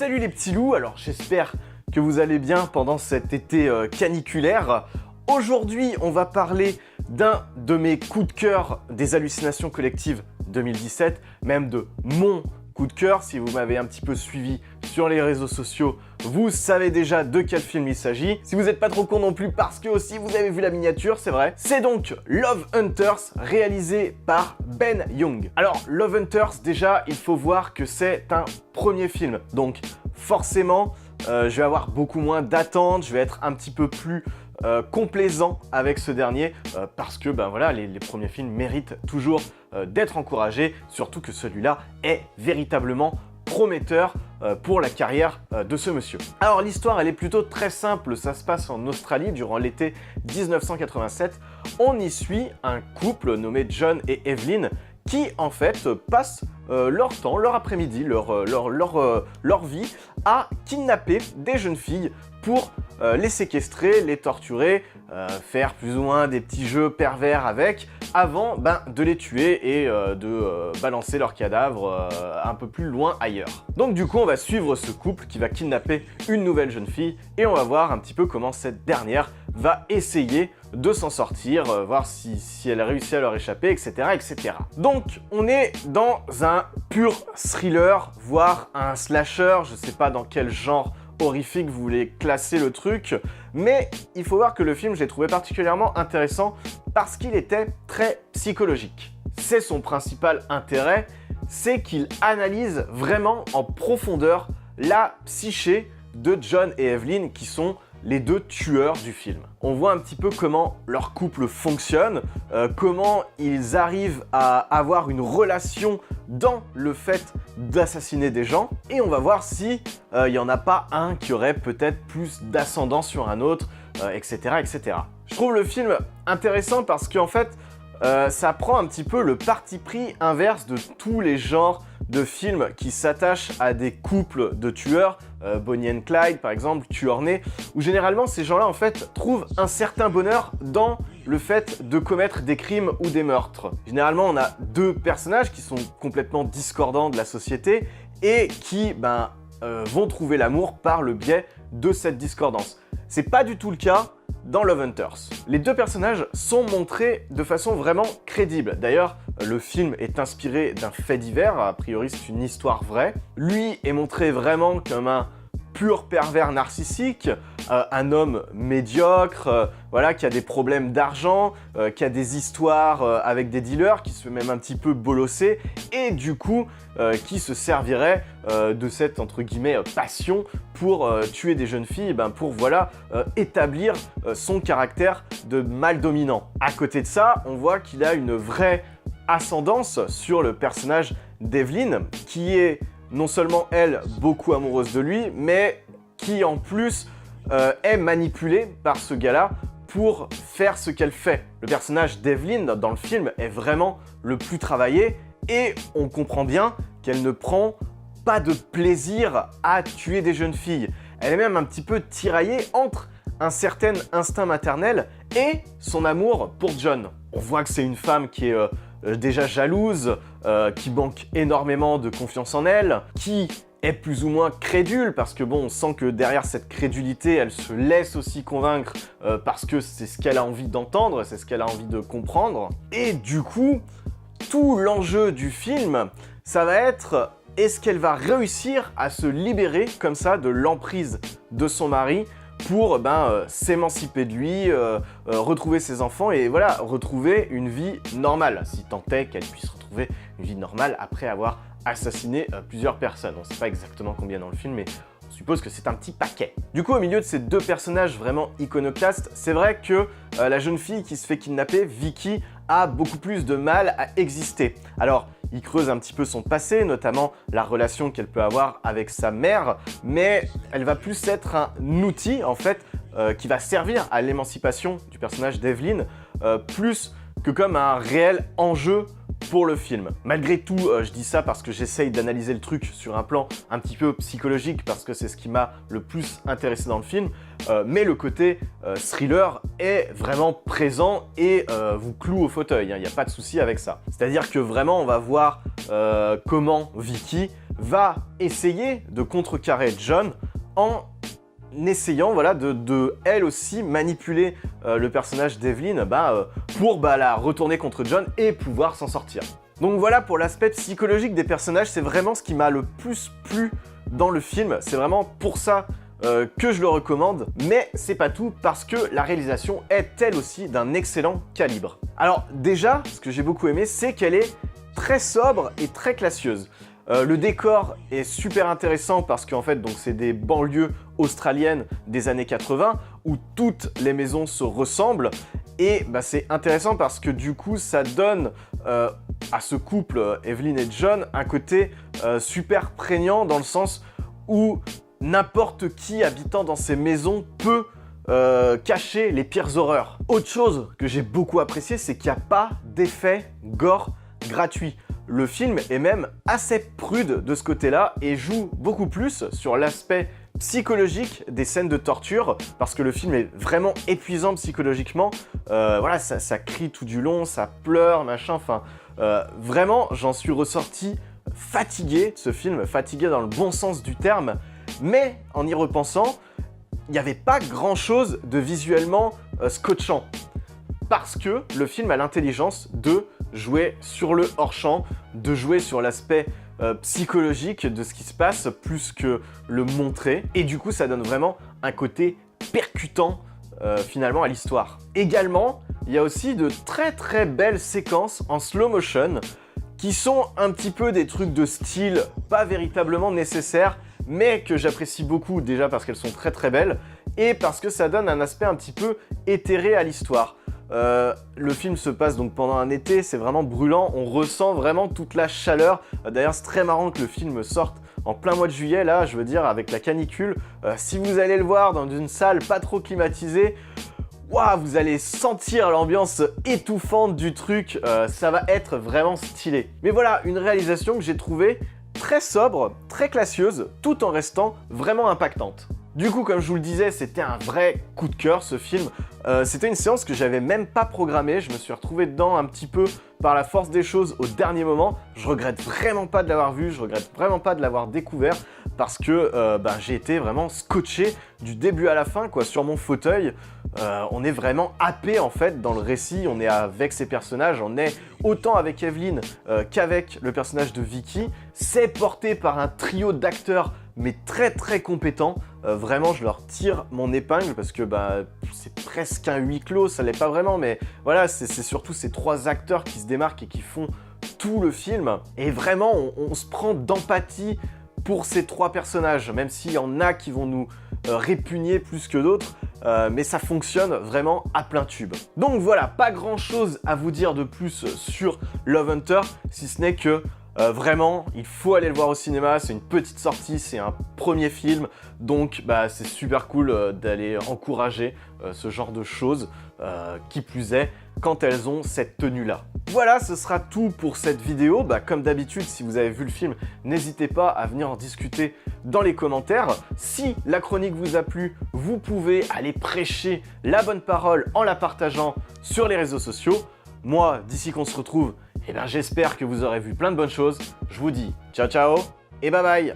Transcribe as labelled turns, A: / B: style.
A: Salut les petits loups, alors j'espère que vous allez bien pendant cet été caniculaire. Aujourd'hui, on va parler d'un de mes coups de cœur des hallucinations collectives 2017, même de mon coup de cœur. Si vous m'avez un petit peu suivi sur les réseaux sociaux, vous savez déjà de quel film il s'agit. Si vous n'êtes pas trop con non plus parce que aussi vous avez vu la miniature, c'est vrai. C'est donc Love Hunters, réalisé par Ben Young. Alors, Love Hunters, déjà, il faut voir que c'est un premier film. Donc, forcément, je vais avoir beaucoup moins d'attentes, je vais être un petit peu plus complaisant avec ce dernier parce que ben voilà, les premiers films méritent toujours d'être encouragés, surtout que celui-là est véritablement prometteur pour la carrière de ce monsieur. Alors l'histoire elle est plutôt très simple, ça se passe en Australie durant l'été 1987. On y suit un couple nommé John et Evelyn qui en fait passent leur temps, leur après-midi, leur vie à kidnapper des jeunes filles pour les séquestrer, les torturer, faire plus ou moins des petits jeux pervers avec, avant de les tuer et de balancer leurs cadavres un peu plus loin ailleurs. Donc du coup on va suivre ce couple qui va kidnapper une nouvelle jeune fille et on va voir un petit peu comment cette dernière va essayer de s'en sortir, voir si elle réussit à leur échapper, etc., etc. Donc on est dans un pur thriller, voire un slasher, je sais pas dans quel genre horrifique vous voulez classer le truc, mais il faut voir que le film, je l'ai trouvé particulièrement intéressant parce qu'il était très psychologique. C'est son principal intérêt, c'est qu'il analyse vraiment en profondeur la psyché de John et Evelyn qui sont les deux tueurs du film. On voit un petit peu comment leur couple fonctionne, comment ils arrivent à avoir une relation dans le fait d'assassiner des gens, et on va voir si il n'y en a pas un qui aurait peut-être plus d'ascendant sur un autre, etc., etc. Je trouve le film intéressant parce qu'en fait, ça prend un petit peu le parti pris inverse de tous les genres de films qui s'attachent à des couples de tueurs, Bonnie and Clyde par exemple, Tueur né, où généralement ces gens-là en fait trouvent un certain bonheur dans le fait de commettre des crimes ou des meurtres. Généralement on a deux personnages qui sont complètement discordants de la société et qui vont trouver l'amour par le biais de cette discordance. C'est pas du tout le cas dans Love Hunters. Les deux personnages sont montrés de façon vraiment crédible. D'ailleurs, le film est inspiré d'un fait divers, a priori c'est une histoire vraie. Lui est montré vraiment comme un pur pervers narcissique, un homme médiocre, voilà, qui a des problèmes d'argent, qui a des histoires avec des dealers, qui se fait même un petit peu bolosser, et du coup, qui se servirait de cette, entre guillemets, passion pour tuer des jeunes filles, pour voilà, établir son caractère de mâle dominant. À côté de ça, on voit qu'il a une vraie ascendance sur le personnage d'Evelyn, qui est non seulement elle beaucoup amoureuse de lui, mais qui en plus est manipulée par ce gars-là pour faire ce qu'elle fait. Le personnage d'Evelyn dans le film est vraiment le plus travaillé et on comprend bien qu'elle ne prend pas de plaisir à tuer des jeunes filles. Elle est même un petit peu tiraillée entre un certain instinct maternel et son amour pour John. On voit que c'est une femme qui est déjà jalouse, qui manque énormément de confiance en elle, qui est plus ou moins crédule, parce que bon, on sent que derrière cette crédulité, elle se laisse aussi convaincre parce que c'est ce qu'elle a envie d'entendre, c'est ce qu'elle a envie de comprendre. Et du coup, tout l'enjeu du film, ça va être est-ce qu'elle va réussir à se libérer comme ça de l'emprise de son mari pour s'émanciper de lui, retrouver ses enfants et voilà, retrouver une vie normale, si tant est qu'elle puisse retrouver une vie normale après avoir assassiné plusieurs personnes. On ne sait pas exactement combien dans le film, mais on suppose que c'est un petit paquet. Du coup, au milieu de ces deux personnages vraiment iconoclastes, c'est vrai que la jeune fille qui se fait kidnapper, Vicky, a beaucoup plus de mal à exister. Alors, il creuse un petit peu son passé, notamment la relation qu'elle peut avoir avec sa mère, mais elle va plus être un outil, en fait, qui va servir à l'émancipation du personnage d'Evelyn, plus que comme un réel enjeu pour le film. Malgré tout, je dis ça parce que j'essaye d'analyser le truc sur un plan un petit peu psychologique parce que c'est ce qui m'a le plus intéressé dans le film, mais le côté thriller est vraiment présent et vous cloue au fauteuil, il n'y a pas de souci avec ça. C'est-à-dire que vraiment on va voir comment Vicky va essayer de contrecarrer John en essayant voilà, de elle aussi manipuler le personnage d'Evelyn pour la retourner contre John et pouvoir s'en sortir. Donc voilà pour l'aspect psychologique des personnages, c'est vraiment ce qui m'a le plus plu dans le film, c'est vraiment pour ça que je le recommande, mais c'est pas tout parce que la réalisation est elle aussi d'un excellent calibre. Alors déjà, ce que j'ai beaucoup aimé, c'est qu'elle est très sobre et très classieuse. Le décor est super intéressant parce qu'en fait, donc c'est des banlieues australiennes des années 80 où toutes les maisons se ressemblent et c'est intéressant parce que du coup, ça donne à ce couple, Evelyn et John, un côté super prégnant dans le sens où n'importe qui habitant dans ces maisons peut cacher les pires horreurs. Autre chose que j'ai beaucoup apprécié, c'est qu'il n'y a pas d'effet gore gratuit. Le film est même assez prude de ce côté-là et joue beaucoup plus sur l'aspect psychologique des scènes de torture parce que le film est vraiment épuisant psychologiquement. Voilà, ça crie tout du long, ça pleure, machin, enfin... vraiment, j'en suis ressorti fatigué de ce film, fatigué dans le bon sens du terme, mais en y repensant, il n'y avait pas grand-chose de visuellement scotchant. Parce que le film a l'intelligence de jouer sur le hors-champ, de jouer sur l'aspect psychologique de ce qui se passe plus que le montrer. Et du coup, ça donne vraiment un côté percutant finalement à l'histoire. Également, il y a aussi de très belles séquences en slow motion qui sont un petit peu des trucs de style pas véritablement nécessaires, mais que j'apprécie beaucoup déjà parce qu'elles sont très belles et parce que ça donne un aspect un petit peu éthéré à l'histoire. Le film se passe donc pendant un été, c'est vraiment brûlant, on ressent vraiment toute la chaleur. D'ailleurs, c'est très marrant que le film sorte en plein mois de juillet, là, je veux dire, avec la canicule. Si vous allez le voir dans une salle pas trop climatisée, waouh, vous allez sentir l'ambiance étouffante du truc, ça va être vraiment stylé. Mais voilà, une réalisation que j'ai trouvée très sobre, très classieuse, tout en restant vraiment impactante. Du coup, comme je vous le disais, c'était un vrai coup de cœur ce film. C'était une séance que j'avais même pas programmée, je me suis retrouvé dedans un petit peu par la force des choses au dernier moment. Je regrette vraiment pas de l'avoir vu, je regrette vraiment pas de l'avoir découvert parce que j'ai été vraiment scotché du début à la fin quoi, sur mon fauteuil. On est vraiment happé en fait dans le récit, on est avec ces personnages, on est autant avec Evelyn qu'avec le personnage de Vicky. C'est porté par un trio d'acteurs mais très compétents. Vraiment, je leur tire mon épingle parce que c'est presque un huis clos, ça l'est pas vraiment, mais voilà, c'est surtout ces trois acteurs qui se démarquent et qui font tout le film. Et vraiment, on se prend d'empathie pour ces trois personnages, même s'il y en a qui vont nous répugner plus que d'autres, mais ça fonctionne vraiment à plein tube. Donc voilà, pas grand chose à vous dire de plus sur Love Hunter, si ce n'est que vraiment, il faut aller le voir au cinéma, c'est une petite sortie, c'est un premier film, donc c'est super cool d'aller encourager ce genre de choses, qui plus est, quand elles ont cette tenue-là. Voilà, ce sera tout pour cette vidéo. Comme d'habitude, si vous avez vu le film, n'hésitez pas à venir en discuter dans les commentaires. Si la chronique vous a plu, vous pouvez aller prêcher la bonne parole en la partageant sur les réseaux sociaux. Moi, d'ici qu'on se retrouve, j'espère que vous aurez vu plein de bonnes choses. Je vous dis ciao ciao et bye bye.